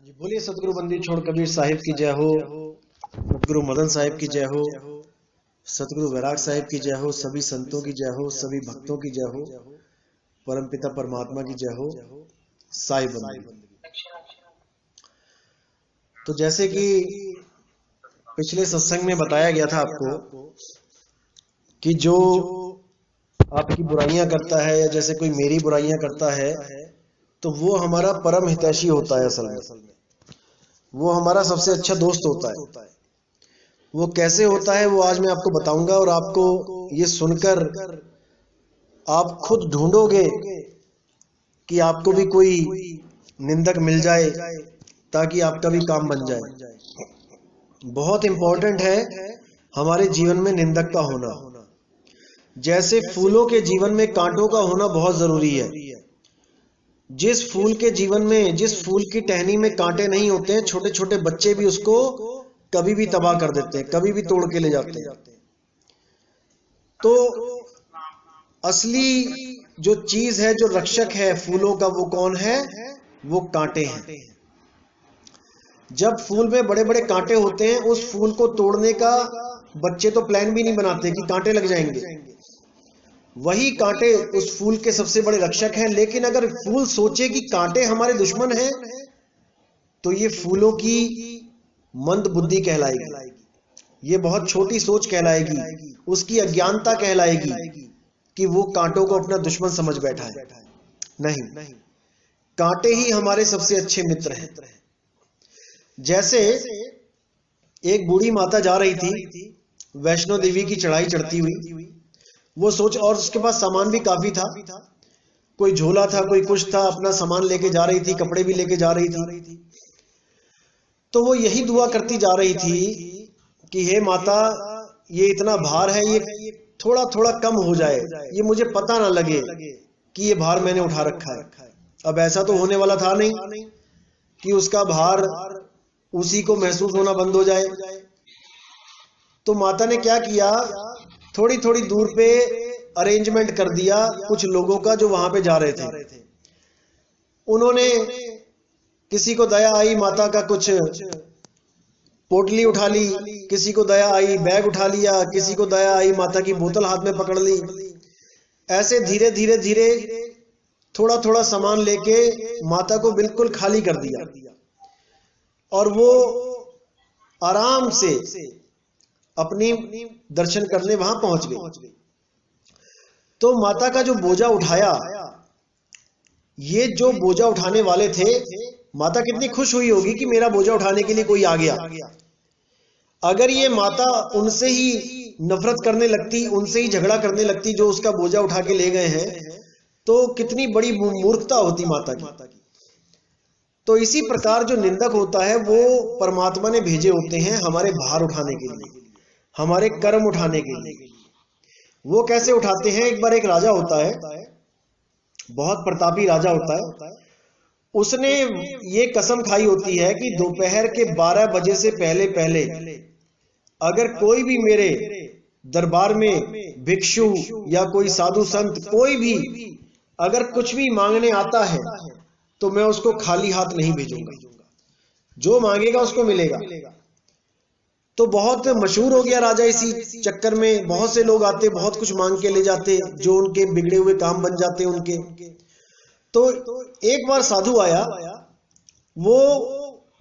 जी बोलिए सतगुरु बंदी छोड़ कबीर साहिब की जय हो। सतगुरु मदन साहिब की जय हो। सतगुरु वैराग साहिब की जय हो। सभी संतों की जय हो। सभी भक्तों की जय हो। परमपिता परमात्मा की जय हो। साहिब बंदी। तो जैसे कि पिछले सत्संग में बताया गया था आपको कि जो आपकी बुराइयां करता है या जैसे कोई मेरी बुराइयां करता है तो वो हमारा परम हितैषी होता है। असल में वो हमारा सबसे अच्छा दोस्त होता है। वो कैसे होता है वो आज मैं आपको बताऊंगा और आपको ये सुनकर आप खुद ढूंढोगे कि आपको भी कोई निंदक मिल जाए ताकि आपका भी काम बन जाए। बहुत इंपॉर्टेंट है हमारे जीवन में निंदक का होना। जैसे फूलों के जीवन में कांटों का होना बहुत जरूरी है। जिस फूल के जीवन में, जिस फूल की टहनी में कांटे नहीं होते हैं, छोटे छोटे बच्चे भी उसको कभी भी तबाह कर देते हैं, कभी भी तोड़ के ले जाते हैं। तो असली जो चीज है, जो रक्षक है फूलों का, वो कौन है? वो कांटे हैं। जब फूल में बड़े बड़े कांटे होते हैं, उस फूल को तोड़ने का बच्चे तो प्लान भी नहीं बनाते कि कांटे लग जाएंगे। वही कांटे उस फूल के सबसे बड़े रक्षक हैं। लेकिन अगर फूल सोचे कि कांटे हमारे दुश्मन हैं, तो ये फूलों की मंद बुद्धि कहलाएगी। ये बहुत छोटी सोच कहलाएगी। उसकी अज्ञानता कहलाएगी कि वो कांटों को अपना दुश्मन समझ बैठा है। नहीं, कांटे ही हमारे सबसे अच्छे मित्र हैं। जैसे एक बूढ़ी माता जा रही थी वैष्णो देवी की चढ़ाई चढ़ती हुई। वो सोच, और उसके पास सामान भी काफी था, कोई झोला था, कोई कुछ था, अपना सामान लेके जा रही थी, कपड़े भी लेके जा रही थी। तो वो यही दुआ करती जा रही थी कि हे माता, ये इतना भार है, ये थोड़ा थोड़ा कम हो जाए, ये मुझे पता ना लगे कि ये भार मैंने उठा रखा है। अब ऐसा तो होने वाला था नहीं कि उसका भार उसी को महसूस होना बंद हो जाए। तो माता ने क्या किया, थोड़ी थोड़ी दूर पे अरेंजमेंट कर दिया कुछ लोगों का जो वहां पे जा रहे थे। उन्होंने, किसी को दया आई, माता का कुछ पोटली उठा ली, किसी को दया आई बैग उठा लिया, किसी को दया आई माता की बोतल हाथ में पकड़ ली। ऐसे धीरे धीरे धीरे थोड़ा थोड़ा सामान लेके माता को बिल्कुल खाली कर दिया और वो आराम से अपनी दर्शन करने वहां पहुंच गई। तो माता का जो बोझा उठाया, ये जो बोझा उठाने वाले थे, माता कितनी खुश हुई होगी कि मेरा बोझा उठाने के लिए कोई आ गया। अगर ये माता उनसे ही नफरत करने लगती, उनसे ही झगड़ा करने लगती जो उसका बोझा उठा के ले गए हैं, तो कितनी बड़ी मूर्खता होती माता की। तो इसी प्रकार जो निंदक होता है वो परमात्मा ने भेजे होते हैं हमारे भार उठाने के लिए, हमारे कर्म उठाने के लिए। वो कैसे उठाते हैं? एक बार एक राजा होता है, बहुत प्रतापी राजा होता है। उसने ये कसम खाई होती है कि दोपहर के 12 बजे से पहले पहले अगर कोई भी मेरे दरबार में भिक्षु या कोई साधु संत, कोई भी अगर कुछ भी मांगने आता है तो मैं उसको खाली हाथ नहीं भेजूंगा, जो मांगेगा उसको मिलेगा। तो बहुत मशहूर हो गया राजा इसी चक्कर में। बहुत से लोग आते, बहुत कुछ मांग के ले जाते, जो उनके बिगड़े हुए काम बन जाते उनके। तो एक बार साधु आया, वो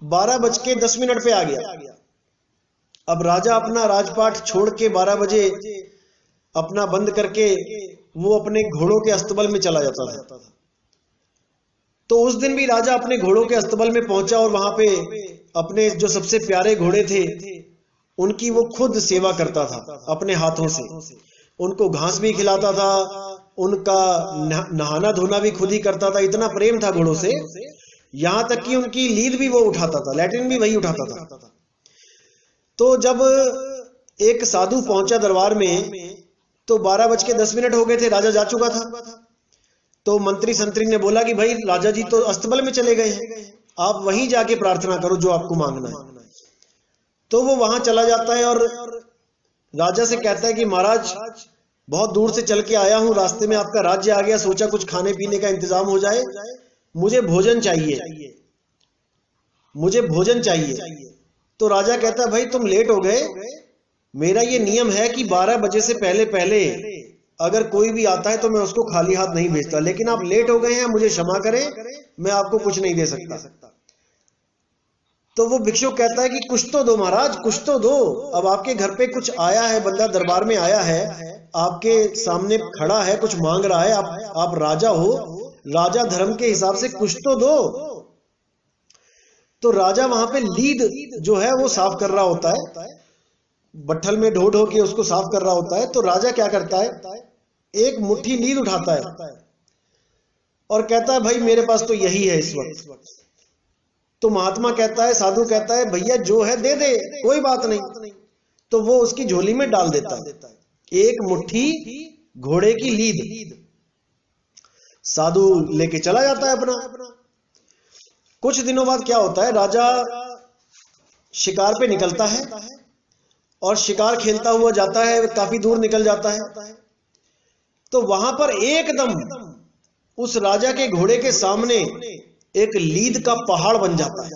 12:10 पे आ गया। अब राजा अपना राजपाट छोड़ के 12 बजे अपना बंद करके वो अपने घोड़ों के अस्तबल में चला जाता था। तो उस दिन भी राजा अपने घोड़ों के अस्तबल में पहुंचा और वहां पे अपने जो सबसे प्यारे घोड़े थे उनकी वो खुद सेवा करता था अपने हाथों से। उनको घास भी खिलाता था, उनका नहाना धोना भी खुद ही करता था। इतना प्रेम था घोड़ों से, यहां तक कि उनकी लीद भी वो उठाता था, लैट्रिन भी वही उठाता था। तो जब एक साधु पहुंचा दरबार में तो 12:10 हो गए थे, राजा जा चुका था। तो मंत्री संतरी ने बोला कि भाई राजा जी तो अस्तबल में चले गए हैं, आप वहीं जाके प्रार्थना करो जो आपको मांगना है। तो वो वहां चला जाता है और राजा से कहता है कि महाराज, बहुत दूर से चल के आया हूं, रास्ते में आपका राज्य आ गया, सोचा कुछ खाने पीने का इंतजाम हो जाए, मुझे भोजन चाहिए। मुझे भोजन चाहिए। तो राजा कहता है भाई तुम लेट हो गए, मेरा ये नियम है कि 12 बजे से पहले पहले अगर कोई भी आता है तो मैं उसको खाली हाथ नहीं भेजता, लेकिन आप लेट हो गए हैं, मुझे क्षमा करें, मैं आपको कुछ नहीं दे सकता। तो वो भिक्षुक कहता है कि कुछ तो दो महाराज, कुछ तो दो। अब आपके घर पे कुछ आया है, बंदा दरबार में आया है, आपके सामने खड़ा है, कुछ मांग रहा है, आप राजा हो, राजा धर्म के हिसाब से कुछ तो दो। तो राजा वहां पे लीद जो है वो साफ कर रहा होता है, बट्ठल में ढो ढो के उसको साफ कर रहा होता है। तो राजा क्या करता है, एक मुट्ठी लीद उठाता है और कहता है भाई मेरे पास तो यही है इस वक्त। तो महात्मा कहता है, साधु कहता है भैया जो है दे दे, कोई बात नहीं। तो वो उसकी झोली में डाल देता है एक मुट्ठी घोड़े की लीद। साधु लेके चला जाता है अपना। कुछ दिनों बाद क्या होता है, राजा शिकार पे निकलता है और शिकार खेलता हुआ जाता है, काफी दूर निकल जाता है। तो वहां पर एकदम उस राजा के घोड़े के सामने एक लीद का पहाड़ बन जाता है।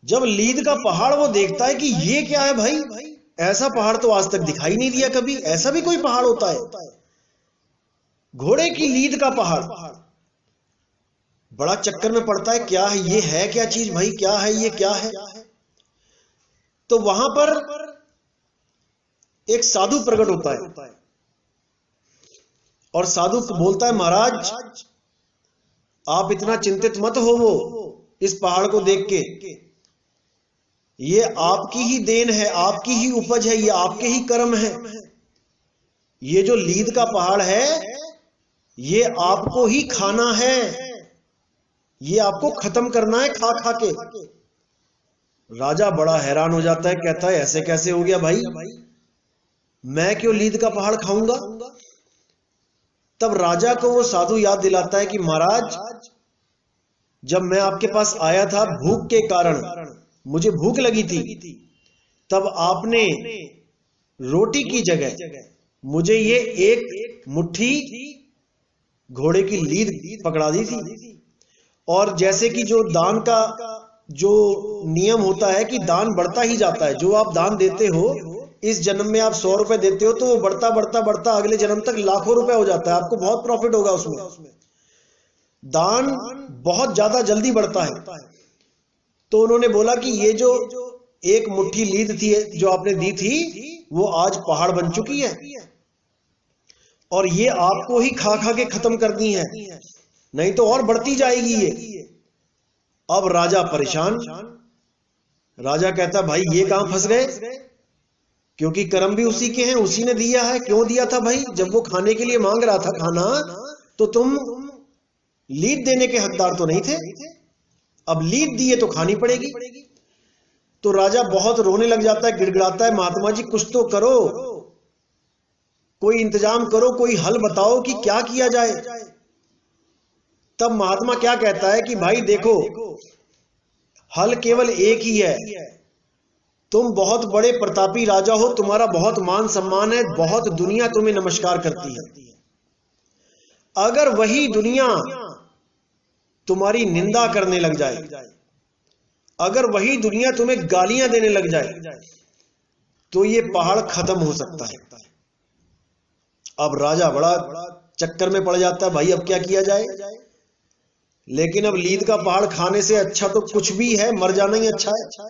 जब लीद का पहाड़ वो देखता है कि ये क्या है भाई, ऐसा पहाड़ तो आज तक दिखाई नहीं दिया कभी, ऐसा भी कोई पहाड़ होता है, घोड़े की लीद का पहाड़। बड़ा चक्कर में पड़ता है, क्या है ये, है क्या चीज भाई, क्या है ये, क्या है। तो वहां पर एक साधु प्रकट होता है और साधु बोलता है महाराज आप इतना चिंतित मत हो, वो इस पहाड़ को देख के, ये आपकी ही देन है, आपकी ही उपज है, ये आपके ही कर्म है। ये जो लीद का पहाड़ है ये आपको ही खाना है, ये आपको खत्म करना है खा खा के। राजा बड़ा हैरान हो जाता है, कहता है ऐसे कैसे हो गया भाई, मैं क्यों लीद का पहाड़ खाऊंगा। तब राजा को वो साधु याद दिलाता है कि महाराज जब मैं आपके पास आया था भूख के कारण, मुझे भूख लगी थी, तब आपने रोटी की जगह मुझे ये एक मुट्ठी घोड़े की लीद पकड़ा दी थी। और जैसे कि जो दान का जो नियम होता है कि दान बढ़ता ही जाता है, जो आप दान देते हो, इस जन्म में आप 100 रुपए देते हो तो वो बढ़ता बढ़ता बढ़ता अगले जन्म तक लाखों रुपए हो जाता है, आपको बहुत प्रॉफिट होगा उसमें। दान बहुत ज्यादा जल्दी बढ़ता है। तो उन्होंने बोला कि ये जो एक मुट्ठी लीद थी जो आपने दी थी वो आज पहाड़ बन चुकी है और ये आपको ही खा खा के खत्म करनी है, नहीं तो और बढ़ती जाएगी ये। अब राजा परेशान, राजा कहता भाई ये कहां फंस गए, क्योंकि कर्म भी उसी के हैं, उसी ने दिया है। क्यों दिया था भाई, जब वो खाने के लिए मांग रहा था खाना तो तुम लीद देने के हकदार तो नहीं थे, अब लीद दिए तो खानी पड़ेगी। तो राजा बहुत रोने लग जाता है, गिड़गिड़ाता है, महात्मा जी कुछ तो करो, कोई इंतजाम करो, कोई हल बताओ कि क्या किया जाए। तब महात्मा क्या कहता है कि भाई देखो हल केवल एक ही है, तुम बहुत बड़े प्रतापी राजा हो, तुम्हारा बहुत मान सम्मान है, बहुत दुनिया तुम्हें नमस्कार करती है। अगर वही दुनिया तुम्हारी निंदा करने लग जाए, अगर वही दुनिया तुम्हें गालियां देने लग जाए तो ये पहाड़ खत्म हो सकता है। अब राजा बड़ा चक्कर में पड़ जाता है, भाई अब क्या किया जाए। लेकिन अब लीद का पहाड़ खाने से अच्छा तो कुछ भी है, मर जाना ही अच्छा है।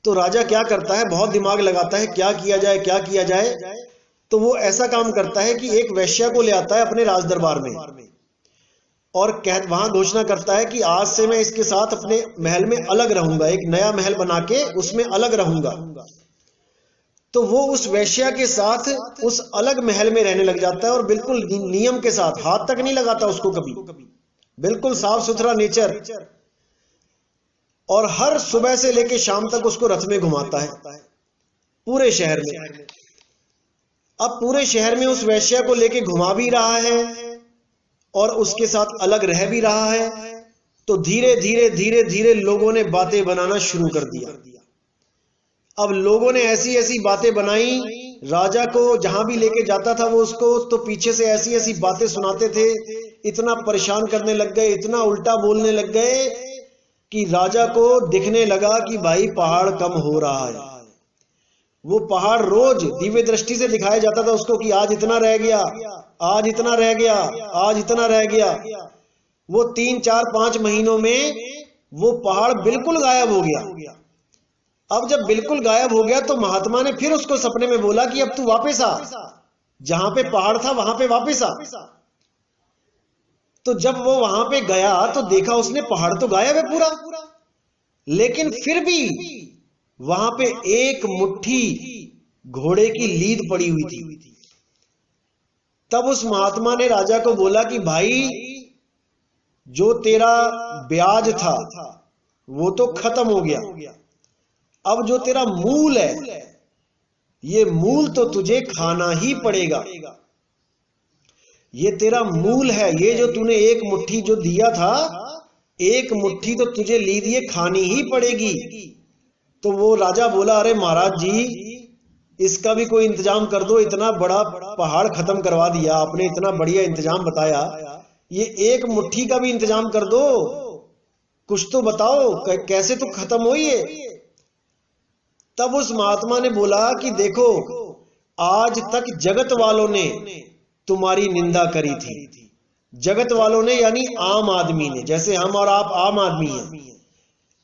तो राजा क्या करता है, बहुत दिमाग लगाता है क्या किया जाए, क्या किया जाए। तो वो ऐसा काम करता है कि एक वैश्या को ले आता है अपने राज दरबार में और वहां घोषणा करता है कि आज से मैं इसके साथ अपने महल में अलग रहूंगा, एक नया महल बना के उसमें अलग रहूंगा। तो वो उस वैश्या के साथ उस अलग महल में रहने लग जाता है और बिल्कुल नियम के साथ, हाथ तक नहीं लगाता उसको कभी, बिल्कुल साफ सुथरा नेचर। और हर सुबह से लेकर शाम तक उसको रथ में घुमाता है पूरे शहर में। अब पूरे शहर में उस वैश्या को लेके घुमा भी रहा है और उसके साथ अलग रह भी रहा है। तो धीरे धीरे धीरे धीरे लोगों ने बातें बनाना शुरू कर दिया। अब लोगों ने ऐसी ऐसी बातें बनाई, राजा को जहां भी लेके जाता था वो उसको तो पीछे से ऐसी ऐसी बातें सुनाते थे, इतना परेशान करने लग गए, इतना उल्टा बोलने लग गए कि राजा को दिखने लगा कि भाई पहाड़ कम हो रहा है। वो पहाड़ रोज दिव्य दृष्टि से दिखाया जाता था उसको कि आज इतना रह गया, आज इतना रह गया, आज इतना रह गया। वो 3, 4, 5 महीनों में वो पहाड़ बिल्कुल गायब हो गया। अब जब बिल्कुल गायब हो गया तो महात्मा ने फिर उसको सपने में बोला कि अब तू वापस आ, जहां पे पहाड़ था वहां पे वापस आ। तो जब वो वहां पे गया तो देखा उसने पहाड़ तो गायब है पूरा, लेकिन फिर भी वहां पे एक मुट्ठी घोड़े की लीद पड़ी हुई थी। तब उस महात्मा ने राजा को बोला कि भाई जो तेरा ब्याज था वो तो खत्म हो गया, अब जो तेरा मूल है ये मूल तो तुझे खाना ही पड़ेगा। ये तेरा मूल है, ये जो तूने एक मुट्ठी जो दिया था, एक मुट्ठी तो तुझे लीद ये खानी ही पड़ेगी। तो वो राजा बोला, अरे महाराज जी इसका भी कोई इंतजाम कर दो, इतना बड़ा पहाड़ खत्म करवा दिया आपने, इतना बढ़िया इंतजाम बताया, ये एक मुट्ठी का भी इंतजाम कर दो, कुछ तो बताओ कैसे तो खत्म हो ये। तब उस महात्मा ने बोला कि देखो आज तक जगत वालों ने तुम्हारी निंदा करी थी, जगत वालों ने यानी आम आदमी ने, जैसे हम और आप आम आदमी हैं,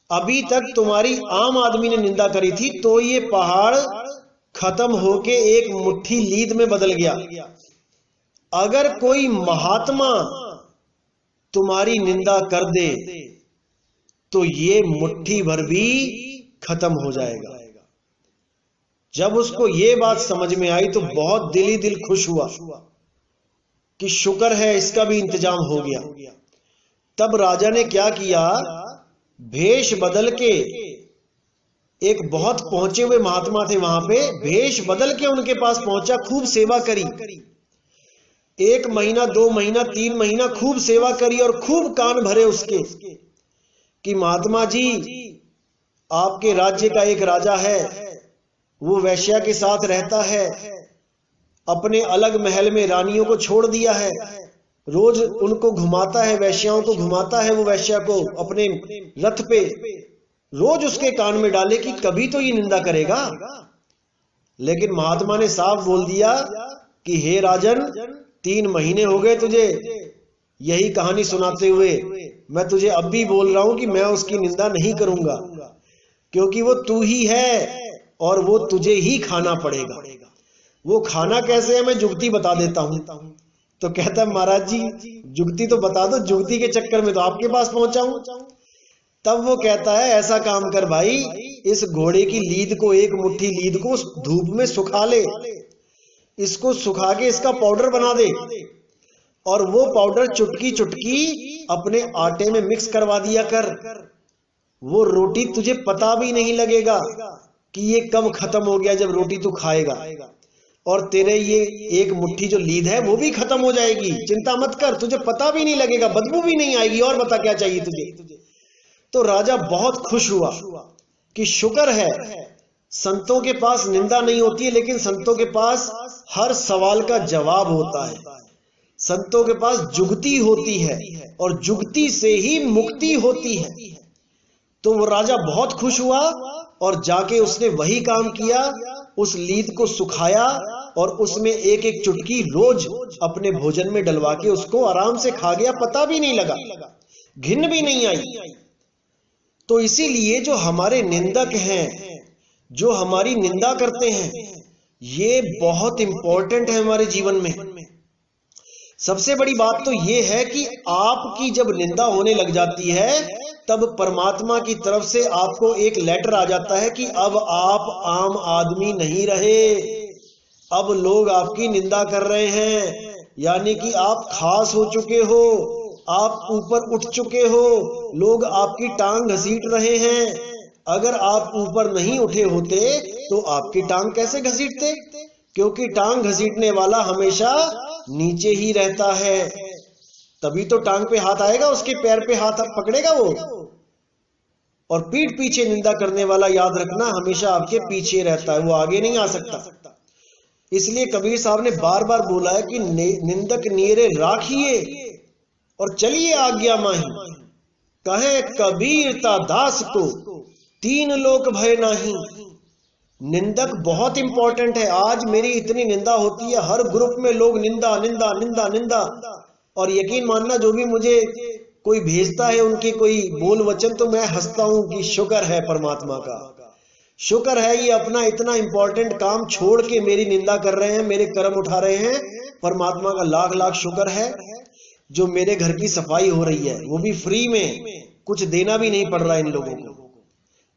अभी तक तुम्हारी आम आदमी ने निंदा करी थी, तो ये पहाड़ खत्म होके एक मुट्ठी लीद में बदल गया। अगर कोई महात्मा तुम्हारी निंदा कर दे तो ये मुट्ठी भर भी खत्म हो जाएगा। जब उसको ये बात समझ में आई तो बहुत दिल ही दिल खुश हुआ कि शुक्र है इसका भी इंतजाम हो गया। तब राजा ने क्या किया, भेष बदल के, एक बहुत पहुंचे हुए महात्मा थे वहां पे, भेष बदल के उनके पास पहुंचा, खूब सेवा करी, 1 महीना 2 महीना 3 महीना खूब सेवा करी और खूब कान भरे उसके कि महात्मा जी आपके राज्य का एक राजा है, वो वैश्या के साथ रहता है, अपने अलग महल में रानियों को छोड़ दिया है, रोज उनको घुमाता है, वैश्याओं को घुमाता है, वो वैश्या को अपने रथ पे, रोज उसके कान में डाले कि कभी तो ये निंदा करेगा। लेकिन महात्मा ने साफ बोल दिया कि हे राजन 3 महीने हो गए तुझे यही कहानी सुनाते हुए, मैं तुझे अब भी बोल रहा हूं कि मैं उसकी निंदा नहीं करूंगा, क्योंकि वो तू ही है और वो तुझे ही खाना पड़ेगा। वो खाना कैसे है मैं जुगती बता देता हूं। तो कहता है महाराज जी जुगती तो बता दो, जुगती के चक्कर में तो आपके पास पहुंचा हूं। तब वो कहता है ऐसा काम कर भाई, इस घोड़े की लीद को, एक मुट्ठी लीद को धूप में सुखा ले, इसको सुखा के इसका पाउडर बना दे, और वो पाउडर चुटकी चुटकी अपने आटे में मिक्स करवा दिया कर। वो रोटी तुझे पता भी नहीं लगेगा कि ये कब खत्म हो गया, जब रोटी तू खाएगा, और तेरे ये एक मुट्ठी जो लीद है वो भी खत्म हो जाएगी, चिंता मत कर, तुझे पता भी नहीं लगेगा, बदबू भी नहीं आएगी, और बता क्या चाहिए तुझे। तो राजा बहुत खुश हुआ कि शुक्र है संतों के पास निंदा नहीं होती है, लेकिन संतों के पास हर सवाल का जवाब होता है, संतों के पास जुगती होती है और जुगती से ही मुक्ति होती है। तो वो राजा बहुत खुश हुआ और जाके उसने वही काम किया, उस लीद को सुखाया और उसमें एक एक चुटकी रोज अपने भोजन में डलवा के उसको आराम से खा गया, पता भी नहीं लगा, घिन भी नहीं आई। तो इसीलिए जो हमारे निंदक हैं, जो हमारी निंदा करते हैं, ये बहुत इंपॉर्टेंट है हमारे जीवन में। सबसे बड़ी बात तो ये है कि आपकी जब निंदा होने लग जाती है तब परमात्मा की तरफ से आपको एक लेटर आ जाता है कि अब आप आम आदमी नहीं रहे, अब लोग आपकी निंदा कर रहे हैं, यानी कि आप खास हो चुके हो, आप ऊपर उठ चुके हो, लोग आपकी टांग घसीट रहे हैं। अगर आप ऊपर नहीं उठे होते तो आपकी टांग कैसे घसीटते, क्योंकि टांग घसीटने वाला हमेशा नीचे ही रहता है, तभी तो टांग पे हाथ आएगा, उसके पैर पे हाथ पकड़ेगा वो। और पीठ पीछे निंदा करने वाला याद रखना हमेशा आपके पीछे रहता है, वो आगे नहीं आ सकता। इसलिए कबीर साहब ने बार बार बोला है कि निंदक नीरे राखिए और चलिए आज्ञा माही, कहे कबीरता दास को तीन लोक भय नाही। निंदक बहुत इंपॉर्टेंट है। आज मेरी इतनी निंदा होती है, हर ग्रुप में लोग निंदा निंदा निंदा निंदा, और यकीन मानना जो भी मुझे कोई भेजता है उनके कोई बोल वचन, तो मैं हंसता हूं कि शुक्र है परमात्मा का, शुक्र है ये अपना इतना इंपॉर्टेंट काम छोड़ के मेरी निंदा कर रहे हैं, मेरे कर्म उठा रहे हैं। परमात्मा का लाख लाख शुक्र है जो मेरे घर की सफाई हो रही है, वो भी फ्री में, कुछ देना भी नहीं पड़ रहा इन लोगों को।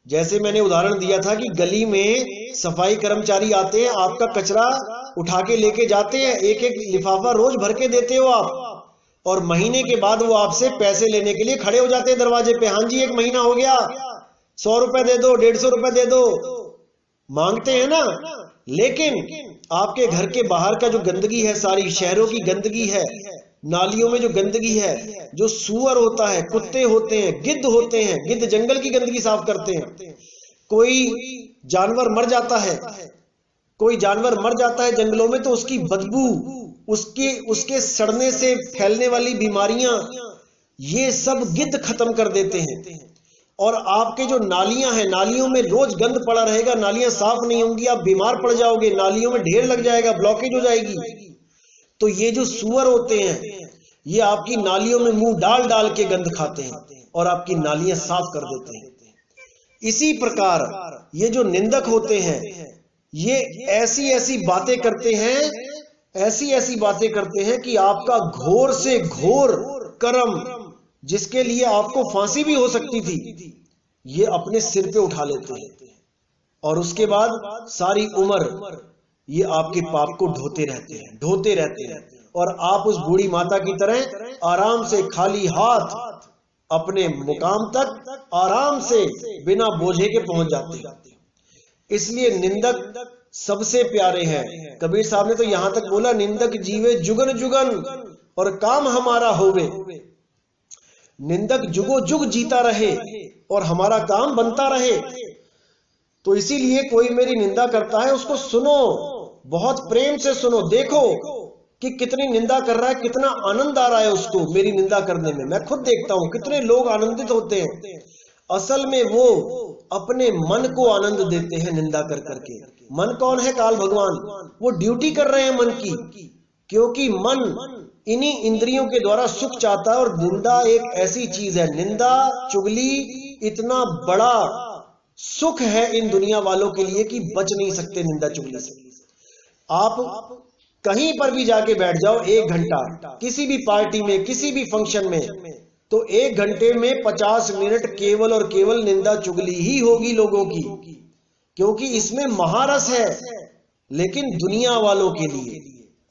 जैसे मैंने उदाहरण दिया था कि गली में सफाई कर्मचारी आते हैं, आपका कचरा उठा के लेके जाते हैं, एक एक लिफाफा रोज भर के देते हो आप, और महीने के बाद वो आपसे पैसे लेने के लिए खड़े हो जाते हैं दरवाजे पे। हाँ जी, 1 महीना हो गया, 100 रुपए दे दो, 150 रुपए दे दो, मांगते हैं ना। लेकिन आपके घर के बाहर का जो गंदगी है, सारी शहरों की गंदगी है, नालियों में जो गंदगी है, जो सुअर होता है, कुत्ते होते हैं, गिद्ध होते हैं, गिद्ध जंगल की गंदगी साफ करते हैं। कोई जानवर मर जाता है, कोई जानवर मर जाता है जंगलों में, तो उसकी बदबू, उसके सड़ने से फैलने वाली बीमारियां, ये सब गिद्ध खत्म कर देते हैं। और आपके जो नालियां हैं, नालियों में रोज गंद पड़ा रहेगा, नालियां साफ नहीं होंगी, आप बीमार पड़ जाओगे, नालियों में ढेर लग जाएगा, ब्लॉकेज हो जाएगी। तो ये जो सुअर होते हैं, ये आपकी नालियों में मुंह डाल डाल के गंद खाते हैं और आपकी नालियां साफ कर देते हैं। इसी प्रकार ये जो निंदक होते हैं, ये ऐसी ऐसी बातें करते हैं, ऐसी ऐसी बातें करते हैं कि आपका घोर से घोर कर्म, जिसके लिए आपको फांसी भी हो सकती थी, ये अपने सिर पे उठा लेते हैं, और उसके बाद सारी उम्र ये आपके पाप को ढोते रहते हैं, ढोते रहते हैं, और आप उस बूढ़ी माता की तरह आराम से खाली हाथ अपने मुकाम तक आराम से बिना बोझे के पहुंच जाते हैं। इसलिए निंदक सबसे प्यारे हैं। कबीर साहब ने तो यहां तक बोला, निंदक जीवे जुगन जुगन और काम हमारा होवे। निंदक जुगो जुग जीता रहे और हमारा काम बनता रहे। तो इसीलिए कोई मेरी निंदा करता है, उसको सुनो, बहुत प्रेम से सुनो, देखो कि कितनी निंदा कर रहा है, कितना आनंद आ रहा है उसको मेरी निंदा करने में। मैं खुद देखता हूं कितने लोग आनंदित होते हैं। असल में वो अपने मन को आनंद देते हैं निंदा कर करके। मन कौन है? काल भगवान। वो ड्यूटी कर रहे हैं मन की, क्योंकि मन इन्हीं इंद्रियों के द्वारा सुख चाहता है। और निंदा एक ऐसी चीज है, निंदा चुगली इतना बड़ा सुख है इन दुनिया वालों के लिए कि बच नहीं सकते निंदा चुगली से। आप कहीं पर भी जाके बैठ जाओ 1 घंटा, किसी भी पार्टी में, किसी भी फंक्शन में, तो 1 घंटे में 50 मिनट केवल और केवल निंदा चुगली ही होगी लोगों की, क्योंकि इसमें महारस है। लेकिन दुनिया वालों के लिए,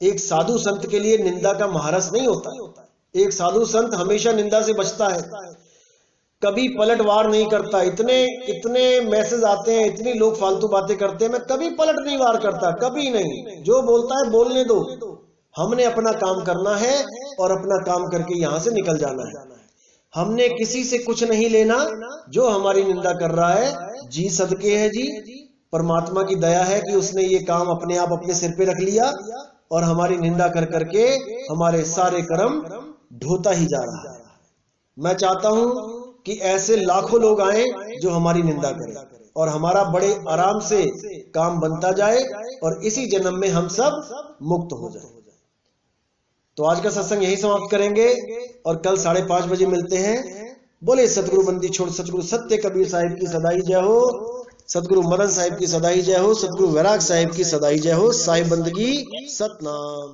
एक साधु संत के लिए निंदा का महारस नहीं होता। एक साधु संत हमेशा निंदा से बचता है, कभी पलटवार नहीं करता। इतने मैसेज आते हैं, इतनी लोग फालतू बातें करते हैं, मैं कभी पलट नहीं वार करता, कभी नहीं। जो बोलता है बोलने दो, हमने अपना काम करना है और अपना काम करके यहां से निकल जाना है। हमने किसी से कुछ नहीं लेना। जो हमारी निंदा कर रहा है, जी सदके है जी, परमात्मा की दया है कि उसने ये काम अपने आप अपने सिर पे रख लिया और हमारी निंदा कर करके हमारे सारे कर्म ढोता ही जा रहा है। मैं चाहता हूं कि ऐसे लाखों लोग आए जो हमारी निंदा करें और हमारा बड़े आराम से काम बनता जाए और इसी जन्म में हम सब मुक्त हो जाए। तो आज का सत्संग यही समाप्त करेंगे और कल 5:30 बजे मिलते हैं। बोले सतगुरु बंदी छोड़ सतगुरु सत्य कबीर साहिब की सदाई जय हो, सतगुरु मदन साहिब की सदाई जय हो, सतगुरु वैराग साहिब की सदाई जय हो। साहिब बंदगी सतनाम।